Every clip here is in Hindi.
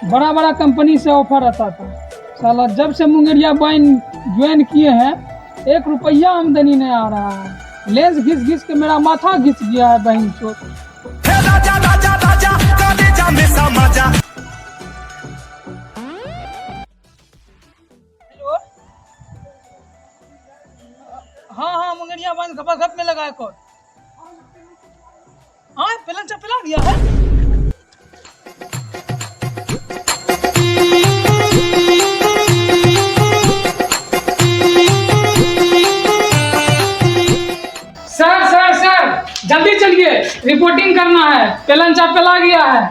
बड़ा बड़ा कंपनी से ऑफर आता था। साला जब से मुंगेरिया वाइन ज्वाइन किए हैं 1 रुपया आमदनी नहीं आ रहा है। लेंस घिस घिस के मेरा माथा घिस गया है बहन चोट। हाँ हाँ मुंगेरिया वाइन गप में लगा है कौन? हाँ पेलन पिला दिया है। सर जल्दी चलिए, रिपोर्टिंग करना है। पेलनचा पिला गया है।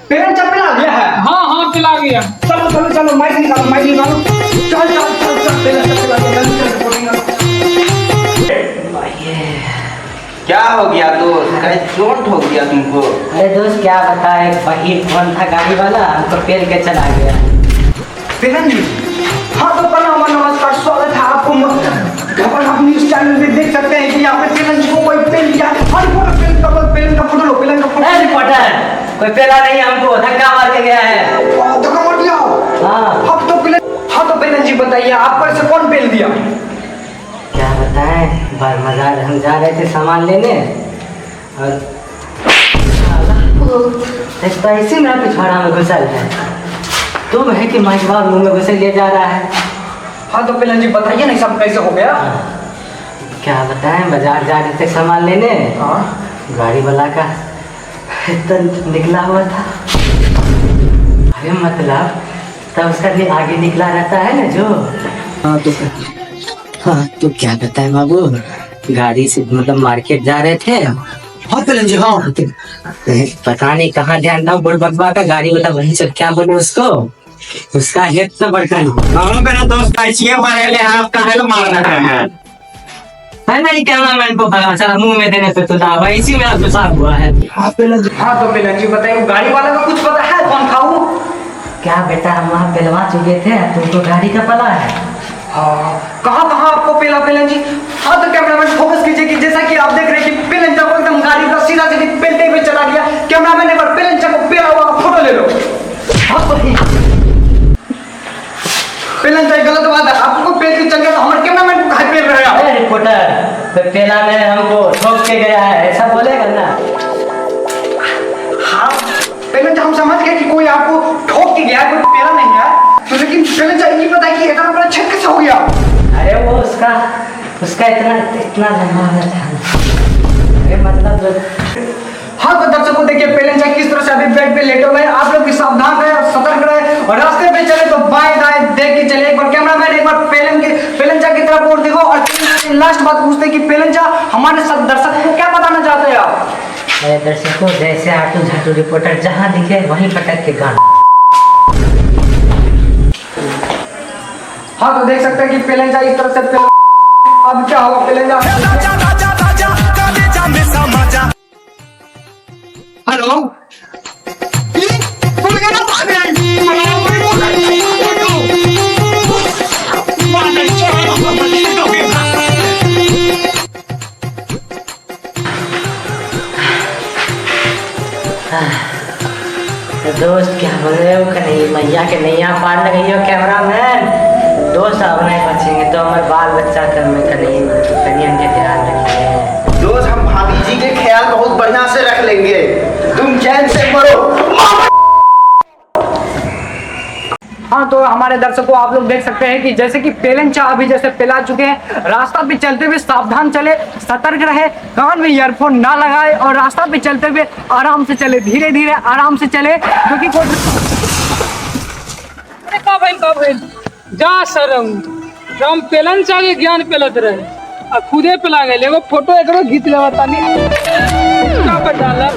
पेलनचा पिला गया है? हाँ पिला गया। चलो माइक निकालो। चल पेलनचा पिला गया, जल्दी चल रिपोर्टिंग करो। क्या हो गया दोस्त? कहीं चोट हो गया तुमको? अरे दोस्त क्या बताए, वही कौन था गाड़ी वाला, हमको पेल के चला गया। पेलन जी, हाँ तो प्रणाम नमस्कार, स्वागत है आपको। अपन आप न्यूज़ चैनल पे देख सकते हैं कि यहाँ पे पेलन जी को कोई पेल दिया। पेलन का फोटो लो, पेलन का फोटो। रिपोर्टर कोई पेला नहीं, हमको धक्का मार के गया है। धक्का मार दिया? हाँ तो पेलन जी बताइए, आप पर से कौन पेल दिया? क्या बताएं, बार मजार हम जा रहे थे सामान लेने और तो ऐसे मेरा पिछवाड़ा में घुसल है। तुम है कि माइकवा मुंह में घुसे ले जा रहा है। हाँ तो पेलन जी बताइए नहीं सब कैसे हो गया? क्या बताएं, बाजार जा रहे थे सामान लेने। हाँ गाड़ी वाला का तो निकला हुआ था। अरे मतलब तब उसका आगे निकला रहता है ना जो। हाँ तो क्या बताएं बाबू, गाड़ी से मतलब मार्केट जा रहे थे। हाँ पेलन जी हाँ। पता नहीं कहाँ ध्यान था, बुढ़ बकवा का गाड़ी वाला वहीं से क्या बोले उसको, उसका हेड तो बढ़ता नहीं। मेरा दोस्त आप कहे मार रहे हैं? नहीं कैमरामैन को भगा चला मुंह में देने पे तो दावा इसी में गुस्सा हुआ है। हाँ तो पेलन जी बताइए, गाड़ी वाला का कुछ पता है कौन था वो? क्या बेटा, हम वहाँ पेलवा चुके थे, तुमको गाड़ी का पता है? हाँ कहाँ आपको पेला पेलन जी? हाँ तो कैमरामैन फोकस कीजिए कि जैसा कि आप देख रहे हैं कि पेलन को एकदम गाड़ी का सीधा पेलते हुए चला गया। कैमरामैन एक बार पेलन को पेला हुआ फोटो ले लो। हाँ तो पेलन गलत बात है, आपको पेल के चल गया तो हमारे कैमरामैन को कहाँ पेल रहे हैं? रिपोर्टर पेला ने हमको ठोक के गया है, ऐसा बोलेगा ना? हाँ पेलन हम समझ गए कि कोई आपको ठोक के गया, कोई पेला नहीं है तो, लेकिन पेलन ये पता है कि इतना बड़ा छत कैसे हो गया? अरे वो उसका इतना लंबा था। अरे मतलब हाँ तो दर्शकों देखिए पेलन चाहे किस तरह से अभी बेड पे लेटे हुए हैं। आप लोग भी सावधान रहे और सतर्क रहे और रास्ते पे चले तो बाएं दाएं देख के चले। एक बार कैमरामैन एक बार पेलन चा की तरफ और देखो। और लास्ट बात पूछते कि पेलन चा हमारे साथ दर्शकों को क्या बताना चाहते हैं आप? मेरे दर्शकों जैसे आटू झाटू रिपोर्टर जहाँ दिखे वहीं पटक के गाना। हाँ तो देख सकते हैं कि पेलन चा इस तरह से अब क्या होगा पेलन चा। हेलो तो दोस्त क्या बोल रहे हो, कन्हैया मैया के नैया पार लगाइयो कैमरामैन। दोस्त अब नहीं बचेंगे तो हमारे बाल बच्चा कर में कन्हैया के ध्यान रखिए। दोस्त हम भाभी जी के ख्याल बहुत बढ़िया से रख लेंगे, तुम चैन से मरो। हाँ तो हमारे दर्शकों आप लोग देख सकते हैं कि जैसे कि पेलन चा अभी जैसे पिला चुके हैं। रास्ता पे चलते हुए सावधान चले, सतर्क रहे, कान में ईयरफोन ना लगाए और रास्ता पे चलते हुए आराम से चले, धीरे धीरे आराम से चले क्योंकि कोई जा शरम राम पेलन चा के ज्ञान पेलत रहे आ खुदे पिला गए। एगो फोटो एकरो घीच लेवा तानी का पे डाला।